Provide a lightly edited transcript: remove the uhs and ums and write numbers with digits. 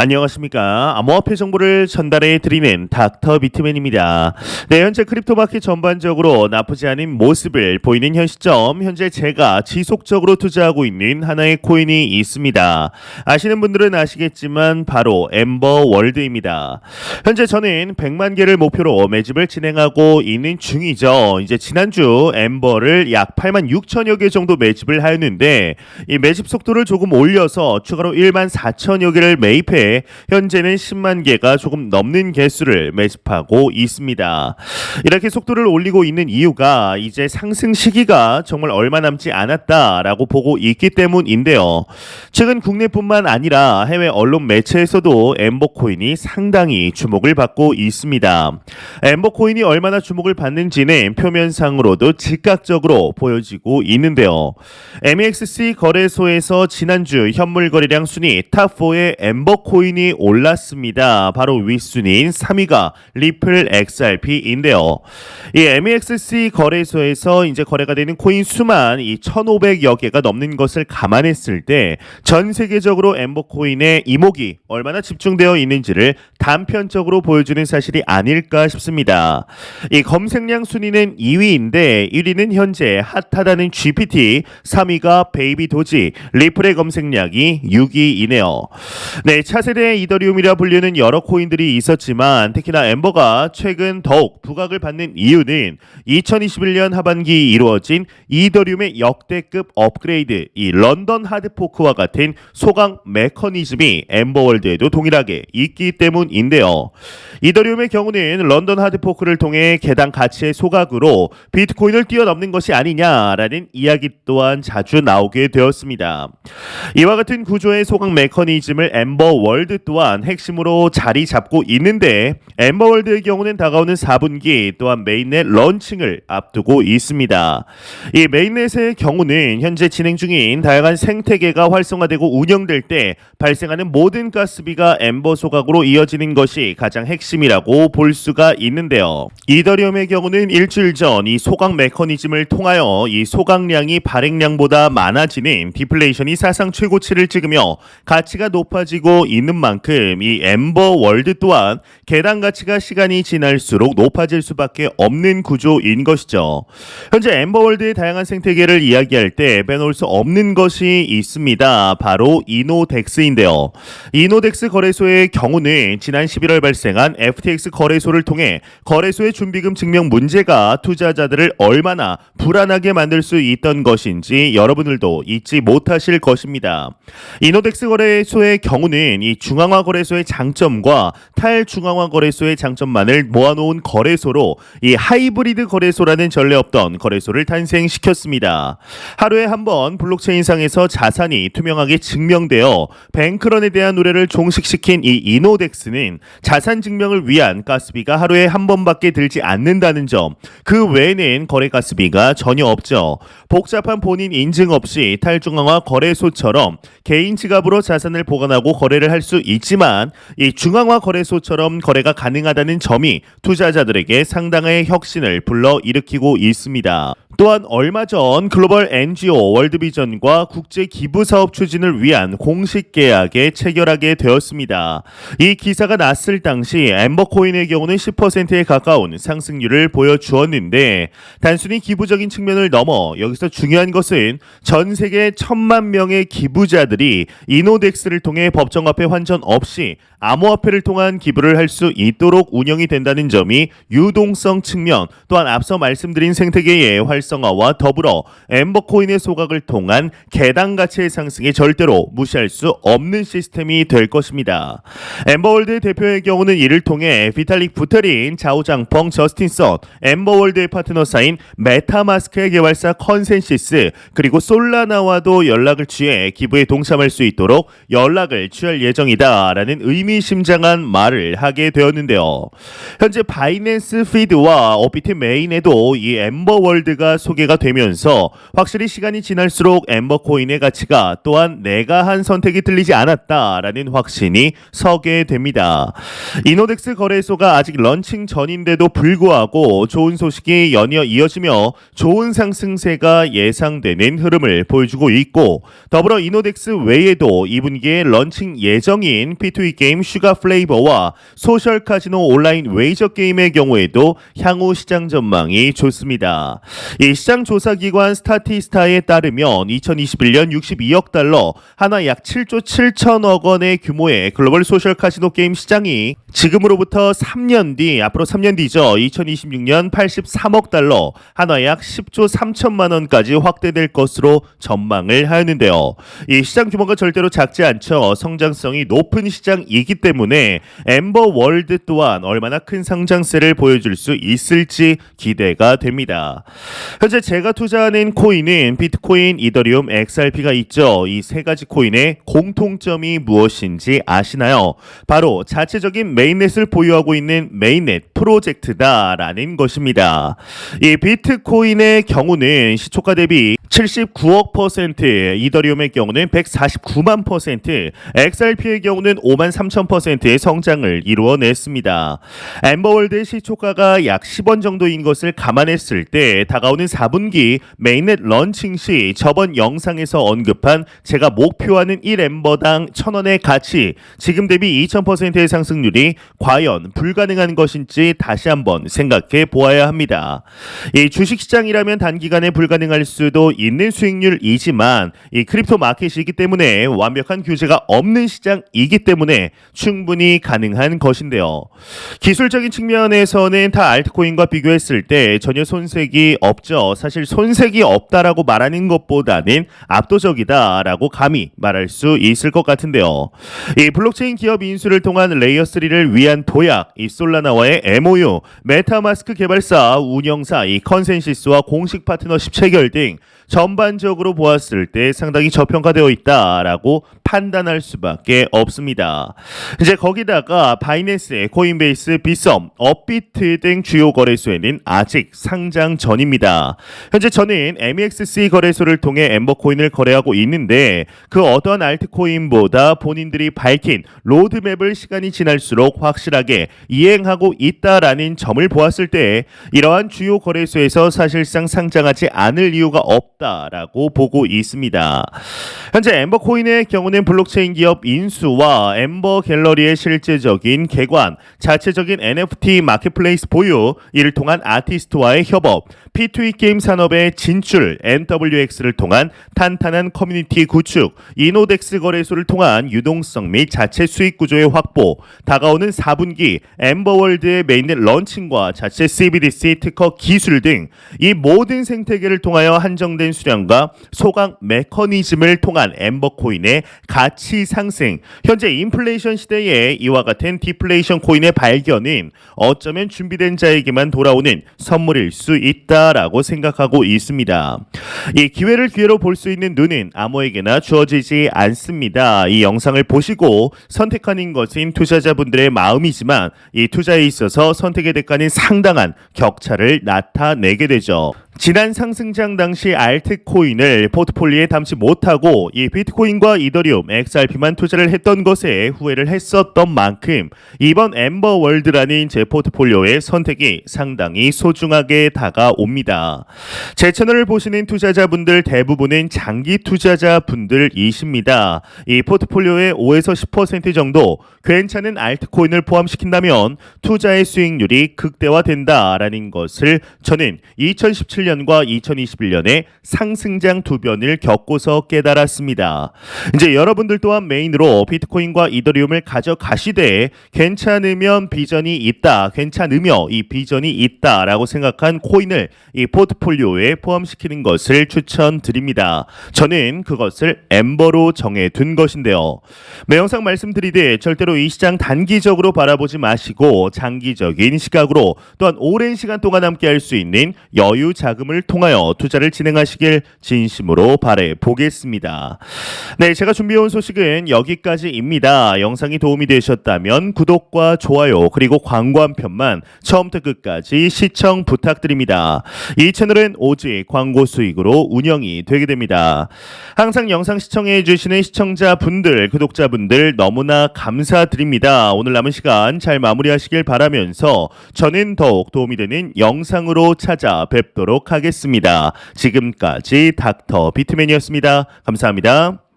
안녕하십니까. 암호화폐 정보를 전달해 드리는 닥터 비트맨입니다. 네, 현재 크립토 마켓 전반적으로 나쁘지 않은 모습을 보이는 현 시점, 현재 제가 지속적으로 투자하고 있는 하나의 코인이 있습니다. 아시는 분들은 아시겠지만 바로 엠버 월드입니다. 현재 저는 100만 개를 목표로 매집을 진행하고 있는 중이죠. 이제 지난주 엠버를 약 8만 6천여 개 정도 매집을 하였는데 이 매집 속도를 조금 올려서 추가로 1만 4천여 개를 매입해 현재는 10만 개가 조금 넘는 개수를 매집하고 있습니다. 이렇게 속도를 올리고 있는 이유가 이제 상승 시기가 정말 얼마 남지 않았다라고 보고 있기 때문인데요. 최근 국내뿐만 아니라 해외 언론 매체에서도 엠버코인이 상당히 주목을 받고 있습니다. 엠버코인이 얼마나 주목을 받는지는 표면상으로도 즉각적으로 보여지고 있는데요. MEXC 거래소에서 지난주 현물 거래량 순위 탑4의 엠버코인이 올랐습니다. 바로 윗순위인 3위가 리플 XRP인데요. 이 MEXC 거래소에서 이제 거래가 되는 코인 수만 이 1,500여 개가 넘는 것을 감안했을 때 전 세계적으로 엠버코인의 이목이 얼마나 집중되어 있는지를 단편적으로 보여주는 사실이 아닐까 싶습니다. 이 검색량 순위는 2위인데 1위는 현재 핫하다는 GPT, 3위가 베이비 도지, 리플의 검색량이 6위이네요. 네, 차세대 이더리움이라 불리는 여러 코인들이 있었지만 특히나 엠버가 최근 더욱 부각을 받는 이유는 2021년 하반기 이루어진 이더리움의 역대급 업그레이드, 이 런던 하드포크와 같은 소강 메커니즘이 엠버월드에도 동일하게 있기 때문인데요. 이더리움의 경우는 런던 하드포크를 통해 개당 가치의 소각으로 비트코인을 뛰어넘는 것이 아니냐라는 이야기 또한 자주 나오게 되었습니다. 이와 같은 구조의 소각 메커니즘을 엠버월드 또한 핵심으로 자리 잡고 있는데 엠버월드의 경우는 다가오는 4분기 또한 메인넷 런칭을 앞두고 있습니다. 이 메인넷의 경우는 현재 진행 중인 다양한 생태계가 활성화되고 운영될 때 발생하는 모든 가스비가 엠버 소각으로 이어지는 것이 가장 핵심이라고 볼 수가 있는데요. 이더리움의 경우는 일주일 전 이 소각 메커니즘을 통하여 이 소각량이 발행량보다 많아지는 디플레이션이 사상 최고치를 찍으며 가치가 높아지고 있는 만큼 이 엠버 월드 또한 개당 가치가 시간이 지날수록 높아질 수밖에 없는 구조인 것이죠. 현재 엠버 월드의 다양한 생태계를 이야기할 때 빼놓을 수 없는 것이 있습니다. 바로 이노덱스인데요. 이노덱스 거래소의 경우는 지난 11월 발생한 FTX 거래소를 통해 거래소의 준비금 증명 문제가 투자자들을 얼마나 불안하게 만들 수 있던 것인지 여러분들도 잊지 못하실 것입니다. 이노덱스 거래소의 경우는 이 중앙화 거래소의 장점과 탈중앙화 거래소의 장점만을 모아놓은 거래소로 이 하이브리드 거래소라는 전례 없던 거래소를 탄생시켰습니다. 하루에 한 번 블록체인상에서 자산이 투명하게 증명되어 뱅크런에 대한 우려를 종식시킨 이 이노덱스는 자산 증명을 위한 가스비가 하루에 한 번밖에 들지 않는다는 점, 그 외에는 거래 가스비가 전혀 없죠. 복잡한 본인 인증 없이 탈중앙화 거래소처럼 개인 지갑으로 자산을 보관하고 거래를 할 수 있지만 이 중앙화 거래소처럼 거래가 가능하다는 점이 투자자들에게 상당한 혁신을 불러일으키고 있습니다. 또한 얼마 전 글로벌 NGO 월드비전과 국제 기부 사업 추진을 위한 공식 계약에 체결하게 되었습니다. 이 기사가 났을 당시 엠버코인의 경우는 10%에 가까운 상승률을 보여주었는데 단순히 기부적인 측면을 넘어 여기서 중요한 것은 전 세계 1,000만 명의 기부자들이 이노덱스를 통해 법정화폐 환전 없이 암호화폐를 통한 기부를 할 수 있도록 운영이 된다는 점이 유동성 측면, 또한 앞서 말씀드린 생태계의 활성화와 더불어 엠버코인의 소각을 통한 개당 가치의 상승에 절대로 무시할 수 없는 시스템이 될 것입니다. 엠버월드의 대표의 경우는 이를 통해 비탈릭 부테린, 자오장펑, 저스틴 선, 엠버월드의 파트너사인 메타마스크의 개발사 컨센시스, 그리고 솔라나와도 연락을 취해 기부에 동참할 수 있도록 연락을 취할 예정이다라는 의미심장한 말을 하게 되었는데요. 현재 바이낸스 피드와 업비트 메인에도 이 엠버월드가 소개가 되면서 확실히 시간이 지날수록 엠버코인의 가치가 또한 내가 한 선택이 틀리지 않았다라는 확신이 서게 됩니다. 이노덱스 거래소가 아직 런칭 전인데도 불구하고 좋은 소식이 연이어 이어지며 좋은 상승세가 예상되는 흐름을 보여주고 있고 더불어 이노덱스 외에도 2분기에 런칭 예정 예정인 P2E 게임 슈가 플레이버와 소셜 카지노 온라인 웨이저 게임의 경우에도 향후 시장 전망이 좋습니다. 이 시장 조사 기관 스타티스타에 따르면 2021년 62억 달러, 하나 약 7조 7천억 원의 규모의 글로벌 소셜 카지노 게임 시장이 지금으로부터 3년 뒤, 앞으로 3년 뒤죠. 2026년 83억 달러, 하나 약 10조 3천만 원까지 확대될 것으로 전망을 하였는데요. 이 시장 규모가 절대로 작지 않죠. 성장성이 높은 시장이기 때문에 엠버 월드 또한 얼마나 큰 성장세를 보여줄 수 있을지 기대가 됩니다. 현재 제가 투자하는 코인은 비트코인, 이더리움, XRP가 있죠. 이 세 가지 코인의 공통점이 무엇인지 아시나요? 바로 자체적인 메인넷을 보유하고 있는 메인넷 프로젝트다라는 것입니다. 이 비트코인의 경우는 시초가 대비 79억 %, 이더리움의 경우는 149만 %, XRP의 경우는 5만 3천 %의 성장을 이루어냈습니다. 엠버월드의 시초가가 약 10원 정도인 것을 감안했을 때 다가오는 4분기 메인넷 런칭 시 저번 영상에서 언급한 제가 목표하는 1엠버당 1,000원의 가치, 지금 대비 2000%의 상승률이 과연 불가능한 것인지 다시 한번 생각해 보아야 합니다. 이 주식시장이라면 단기간에 불가능할 수도 있는 수익률이지만 이 크립토 마켓이기 때문에 완벽한 규제가 없는 시장이기 때문에 충분히 가능한 것인데요. 기술적인 측면에서는 타 알트코인과 비교했을 때 전혀 손색이 없죠. 사실 손색이 없다라고 말하는 것보다는 압도적이다라고 감히 말할 수 있을 것 같은데요. 이 블록체인 기업 인수를 통한 레이어 3를 위한 도약, 이 솔라나와의 MOU, 메타마스크 개발사, 운영사, 이 컨센시스와 공식 파트너십 체결 등 전반적으로 보았을 때 상당히 저평가되어 있다라고 판단할 수밖에 없습니다. 이제 거기다가 바이낸스, 코인베이스, 빗썸, 업비트 등 주요 거래소에는 아직 상장 전입니다. 현재 저는 MEXC 거래소를 통해 엠버코인을 거래하고 있는데 그 어떠한 알트코인보다 본인들이 밝힌 로드맵을 시간이 지날수록 확실하게 이행하고 있다라는 점을 보았을 때 이러한 주요 거래소에서 사실상 상장하지 않을 이유가 없다라고 보고 있습니다. 현재 엠버코인의 경우는 블록체인 기업 인수와 엠버 갤러리의 실제적인 개관, 자체적인 NFT 마켓플레이스 보유, 이를 통한 아티스트와의 협업, P2E 게임 산업의 진출, NWX를 통한 탄탄한 커뮤니티 구축, 이노덱스 거래소를 통한 유동성 및 자체 수익 구조의 확보, 다가오는 4분기 엠버월드의 메인넷 런칭과 자체 CBDC 특허 기술 등 이 모든 생태계를 통하여 한정된 수량과 소강 메커니즘을 통한 엠버코인의 가치 상승, 현재 인플레이션 시대에 이와 같은 디플레이션 코인의 발견은 어쩌면 준비된 자에게만 돌아오는 선물일 수 있다라고 생각하고 있습니다. 이 기회를 기회로 볼 수 있는 눈은 아무에게나 주어지지 않습니다. 이 영상을 보시고 선택하는 것은 투자자분들의 마음이지만 이 투자에 있어서 선택의 대가는 상당한 격차를 나타내게 되죠. 지난 상승장 당시 알트코인을 포트폴리오에 담지 못하고 이 비트코인과 이더리움, XRP만 투자를 했던 것에 후회를 했었던 만큼 이번 엠버월드라는 제 포트폴리오의 선택이 상당히 소중하게 다가옵니다. 제 채널을 보시는 투자자분들 대부분은 장기 투자자분들이십니다. 이 포트폴리오의 5에서 10% 정도 괜찮은 알트코인을 포함시킨다면 투자의 수익률이 극대화된다라는 것을 저는 2017년과 2021년에 상승장 두 변을 겪고서 깨달았습니다. 이제 여러분들 또한 메인으로 비트코인과 이더리움을 가져가시되 괜찮으면 비전이 있다, 괜찮으며 이 비전이 있다라고 생각한 코인을 이 포트폴리오에 포함시키는 것을 추천드립니다. 저는 그것을 엠버로 정해둔 것인데요. 매 영상 말씀드리듯 절대로 이 시장 단기적으로 바라보지 마시고 장기적인 시각으로 또한 오랜 시간 동안 함께할 수 있는 여유 자금을 통하여 투자를 진행하시길 진심으로 바라보겠습니다. 네, 제가 준비해온 소식은 여기까지입니다. 영상이 도움이 되셨다면 구독과 좋아요 그리고 광고 한 편만 처음부터 끝까지 시청 부탁드립니다. 이 채널은 오직 광고 수익으로 운영이 되게 됩니다. 항상 영상 시청해 주시는 시청자분들, 구독자분들 너무나 감사드립니다. 오늘 남은 시간 잘 마무리하시길 바라면서 저는 더욱 도움이 되는 영상으로 찾아뵙도록 하겠습니다. 지금까지 닥터 비트맨이었습니다. 감사합니다.